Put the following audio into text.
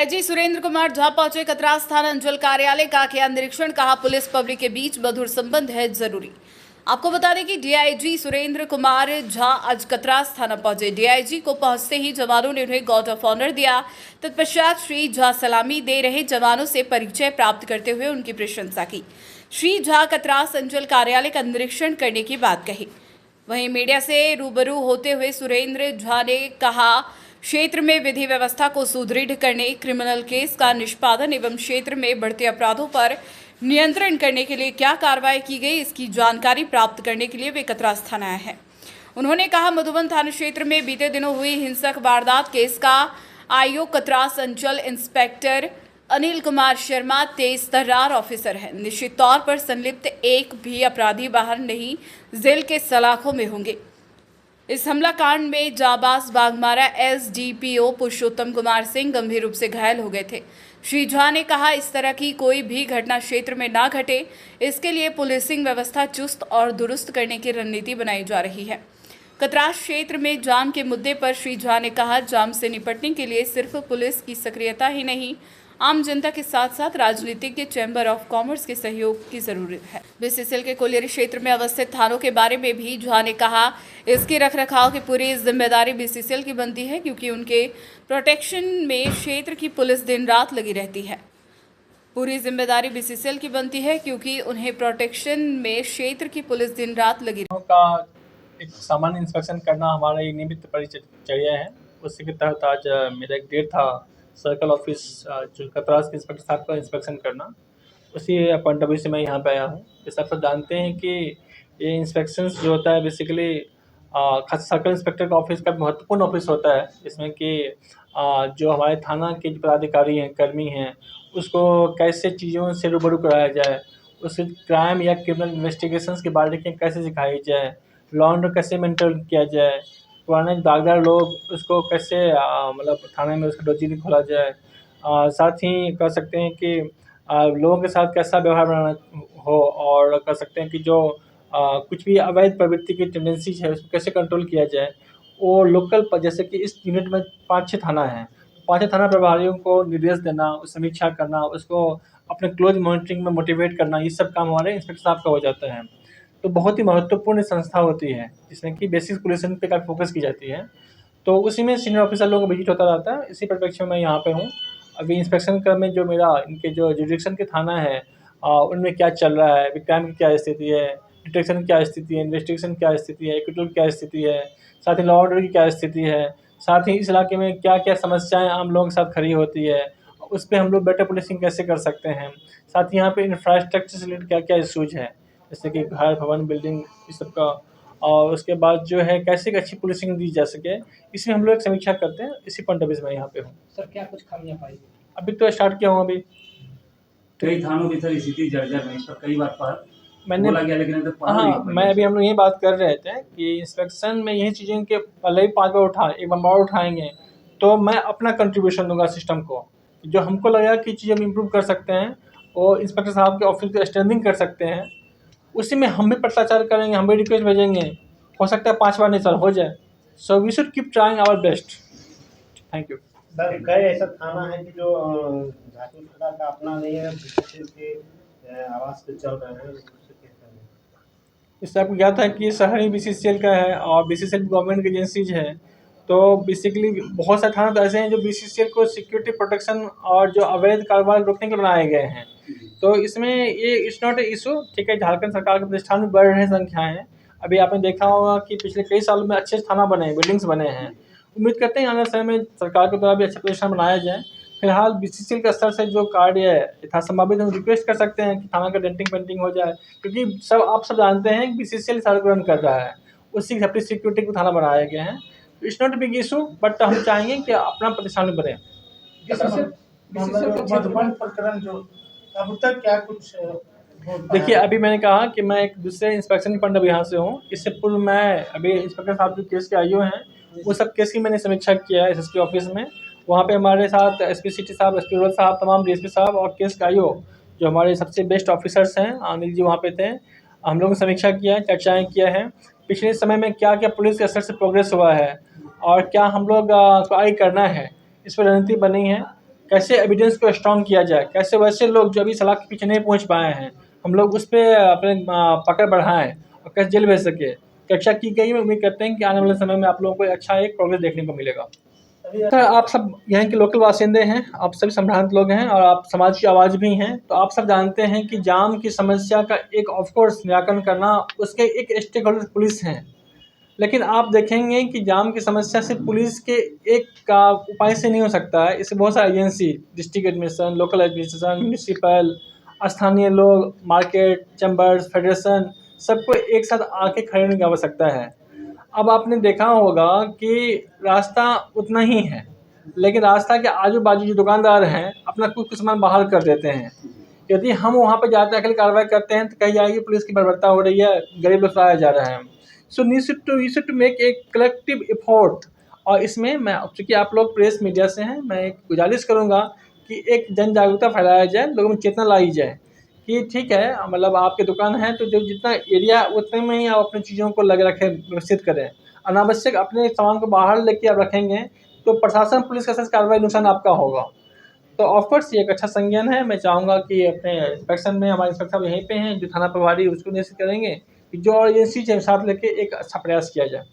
DIG Surendra Kumar Jha पहुंचे कतरास थाना अंचल कार्यालय का किया निरीक्षण। कहा पुलिस पब्लिक के बीच मधुर संबंध है जरूरी। आपको बता दें कि डीआईजी सुरेंद्र कुमार झा आज कतरास थाना पहुंचे। डीआईजी को पहुंचते ही जवानों ने उन्हें गार्ड ऑफ ऑनर दिया। तत्पश्चात श्री झा सलामी दे रहे जवानों से परिचय प्राप्त करते हुए उनकी प्रशंसा की। श्री झा कतरास अंचल कार्यालय का निरीक्षण करने की बात कही। वहीं मीडिया से रूबरू होते हुए सुरेंद्र झा ने कहा, क्षेत्र में विधि व्यवस्था को सुदृढ़ करने, क्रिमिनल केस का निष्पादन एवं क्षेत्र में बढ़ते अपराधों पर नियंत्रण करने के लिए क्या कार्रवाई की गई, इसकी जानकारी प्राप्त करने के लिए वे कतरास थाना आए हैं। उन्होंने कहा, मधुबन थाना क्षेत्र में बीते दिनों हुई हिंसक वारदात केस का आईओ कतरास अंचल इंस्पेक्टर अनिल कुमार शर्मा तेज तर्रार ऑफिसर है। निश्चित तौर पर संलिप्त एक भी अपराधी बाहर नहीं जेल के सलाखों में होंगे। इस हमला कांड में जाबाज बागमारा एसडीपीओ पुरुषोत्तम कुमार सिंह गंभीर रूप से घायल हो गए थे। श्री झा ने कहा, इस तरह की कोई भी घटना क्षेत्र में ना घटे, इसके लिए पुलिसिंग व्यवस्था चुस्त और दुरुस्त करने की रणनीति बनाई जा रही है। कतरास क्षेत्र में जाम के मुद्दे पर श्री झा ने कहा, जाम से निपटने के लिए सिर्फ पुलिस की सक्रियता ही नहीं, आम जनता के साथ साथ राजनीतिज्ञ, चैम्बर ऑफ कॉमर्स के सहयोग की जरूरत है। बीसीसीएल के कोलियरी क्षेत्र में अवस्थित थानों के बारे में भी झा ने कहा, इसके रखरखाव की पूरी जिम्मेदारी बीसीसीएल की बनती है, क्योंकि उनके प्रोटेक्शन में क्षेत्र की पुलिस दिन रात लगी रहती है। पूरी जिम्मेदारी बीसीसीएल की बनती है, क्योंकि उन्हें प्रोटेक्शन में क्षेत्र की पुलिस दिन रात लगी का एक सामान्य इंस्पेक्शन करना हमारा ये नियमित परिचर्या है। उसी के तहत आज मेरा एक डेट था सर्कल ऑफिस जो कतरास के इंस्पेक्टर साहब का इंस्पेक्शन करना। उसी पॉइंट ऑफ व्यू से मैं यहाँ पे आया हूँ। जैसे आप सब जानते हैं कि ये इंस्पेक्शंस जो होता है बेसिकली सर्कल इंस्पेक्टर का ऑफिस का महत्वपूर्ण ऑफिस होता है, जिसमें कि जो हमारे थाना के जो पदाधिकारी हैं, कर्मी हैं, उसको कैसे चीज़ों से रूबरू कराया जाए, उससे क्राइम या क्रिमिनल इन्वेस्टिगेशंस के बारे में कैसे सिखाई जाए, लॉ एंड ऑर्डर कैसे मेंटेन किया जाए, पुराने दागदार लोग उसको कैसे मतलब थाने में उसका डोजी खोला जाए। साथ ही कर सकते हैं कि लोगों के साथ कैसा व्यवहार बनाना हो, और कर सकते हैं कि जो कुछ भी अवैध प्रवृत्ति की टेंडेंसीज है उसको कैसे कंट्रोल किया जाए। वो लोकल जैसे कि इस यूनिट में 5-6 थाना है, 5-6 थाना प्रभारियों को निर्देश देना, समीक्षा करना, उसको अपने क्लोज मॉनिटरिंग में मोटिवेट करना, ये सब काम हमारे इंस्पेक्टर साहब का हो जाता है। तो बहुत ही महत्वपूर्ण संस्था होती है जिसमें कि बेसिक पुलिसिंग पे काफ़ी फोकस की जाती है। तो उसी में सीनियर ऑफिसर लोगों का विजिट होता रहता है। इसी परिप्रेक्ष्य में मैं यहाँ पे हूँ। अभी इंस्पेक्शन क्रम में जो मेरा इनके जो जुडिक्शन के थाना है उनमें क्या चल रहा है, क्राइम की क्या स्थिति है, डिटेक्शन की क्या स्थिति है, इन्वेस्टिगेशन क्या स्थिति है, एक्विटल की क्या स्थिति है, साथ ही लॉ ऑर्डर की क्या स्थिति है, साथ ही इस इलाके में क्या क्या समस्याएँ आम लोगों के साथ खड़ी होती है, उस पर हम लोग बेटर पुलिसिंग कैसे कर सकते हैं। साथ ही यहाँ पे इंफ्रास्ट्रक्चर से रिलेटेड क्या क्या इशूज़ है, जैसे कि घर, भवन, बिल्डिंग, इस सब का, और उसके बाद जो है कैसे एक अच्छी पुलिसिंग दी जा सके, इसमें हम लोग एक समीक्षा करते हैं। इसी पॉइंट ऑफ व्यू से मैं यहाँ पे हूँ। सर, क्या कुछ खामियां पाई? अभी तो स्टार्ट किया हूँ। अभी कई थानों की सर स्थिति जर्जर है, इस पर कई बार पर मैंने बोला गया, लेकिन हाँ, मैं अभी हम लोग यही बात कर रहे थे कि इंस्पेक्शन में यही चीज़ें के पहले ही 5 बार उठा, एक बार और उठाएंगे तो मैं अपना कंट्रीब्यूशन दूंगा सिस्टम को। जो हमको लगा कि चीज़ें हम इम्प्रूव कर सकते हैं और इंस्पेक्टर साहब के ऑफिस की स्ट्रेंथिंग कर सकते हैं, उसी में हम भी पत्राचार करेंगे, हम भी रिक्वेस्ट भेजेंगे। हो सकता है 5 बार नहीं सर हो जाए। So we should keep trying our best. Thank you sir. कई ऐसा थाना है कि जो झारखंड सरकार का अपना नहीं है, बीसीसीएल के आवास पे चल रहे हैं, उससे कहते हैं। इससे आपको क्या था कि शहरी बीसीसीएल का है और बीसीसीएल गवर्नमेंट की एजेंसीज है। तो बेसिकली बहुत सारे थाना तो ऐसे हैं जो बीसीसीएल को सिक्योरिटी प्रोटेक्शन और जो अवैध कारोबार रोकने के लिए बनाए गए हैं। तो इसमें ये इट्स नॉट ए इशू। ठीक है, झारखंड सरकार के प्रतिष्ठान में बढ़ रहे संख्याएँ। अभी आपने देखा होगा कि पिछले कई सालों में अच्छे थाना बने हैं, बिल्डिंग्स बने हैं। उम्मीद करते हैं आने समय में सरकार के द्वारा भी अच्छा प्रतिष्ठान बनाया जाए। फिलहाल बीसीसीएल के स्तर से जो कार्य है यथासंभावित हम रिक्वेस्ट कर सकते हैं कि थाना का डेंटिंग पेंटिंग हो जाए, क्योंकि आप सब जानते हैं कि बीसीसीएल सारा रन कर रहा है, उसी सेफ्टी सिक्योरिटी को थाना बनाया गया है। It's not big issue, but हम चाहेंगे कि अपना प्रतिष्ठान में बने। मधुबन प्रकरण जो अब तक क्या कुछ देखिए, अभी मैंने कहा कि मैं एक दूसरे इंस्पेक्शन के पॉइंट ऑफ यहाँ से हूँ। इससे पूर्व मैं अभी इंस्पेक्टर साहब जो केस के आईओ हैं वो सब केस की मैंने समीक्षा किया है एसएसपी ऑफिस में। वहाँ पे हमारे साथ एसपी सिटी साहब, एसपी रूरल साहब, तमाम डीएसपी साहब और केस के आईओ जो हमारे सबसे बेस्ट ऑफिसर्स हैं, अनिल जी वहाँ पे थे। हम लोगों ने समीक्षा किया है, चर्चाएँ किया है, पिछले समय में क्या क्या पुलिस के स्तर से प्रोग्रेस हुआ है और क्या हम लोग को आगे करना है, इस पर रणनीति बनी है। कैसे एविडेंस को स्ट्रॉन्ग किया जाए, कैसे वैसे लोग जो अभी सलाख के पीछे नहीं पहुंच पाए हैं हम लोग उस पर अपने पकड़ बढ़ाएं और कैसे जेल भेज सके। चर्चा की गई, उम्मीद करते हैं कि आने वाले समय में आप लोगों को अच्छा एक प्रोग्रेस देखने को मिलेगा। सर आप सब यहाँ के लोकल बासिंदे हैं, आप सभी संभ्रांत लोग हैं और आप समाज की आवाज़ भी हैं, तो आप सब जानते हैं कि जाम की समस्या का एक ऑफकोर्स निराकरण करना उसके एक स्टेक होल्डर पुलिस हैं। लेकिन आप देखेंगे कि जाम की समस्या सिर्फ पुलिस के एक का उपाय से नहीं हो सकता है, इससे बहुत सारी agency, district administration, local administration, municipal, स्थानीय लोग, मार्केट, चैम्बर्स, फेडरेशन, सबको एक साथ आके खड़े होने की आवश्यकता है। अब आपने देखा होगा कि रास्ता उतना ही है, लेकिन रास्ता के आजू बाजू जो दुकानदार हैं अपना कुछ सामान बाहर कर देते हैं। यदि हम वहाँ पर जाते अकेले कार्रवाई करते हैं तो कही जाएगी पुलिस की बर्बरता हो रही है, गरीब लोग सताया जा रहे हैं। So we should to make एक कलेक्टिव एफर्ट। और इसमें मैं, चूँकि आप लोग प्रेस मीडिया से हैं, मैं एक गुजारिश करूँगा कि एक जन जागरूकता फैलाया जाए, लोगों में चेतना लाई जाए कि ठीक है, मतलब आपकी दुकान है तो जो जितना एरिया उतने में ही आप अपनी चीज़ों को लगे रखें, व्यवस्थित करें। अनावश्यक अपने सामान को बाहर लेके आप रखेंगे तो प्रशासन, पुलिस का कार्रवाई नुकसान आपका होगा। तो ऑफकोर्स ये एक अच्छा संज्ञान है। मैं चाहूँगा कि अपने इंस्पेक्शन में हमारे इंस्पेक्टर यहीं पे हैं, जो थाना प्रभारी उसको निश्चित करेंगे कि जो एजेंसी के साथ लेके एक अच्छा प्रयास किया जाए।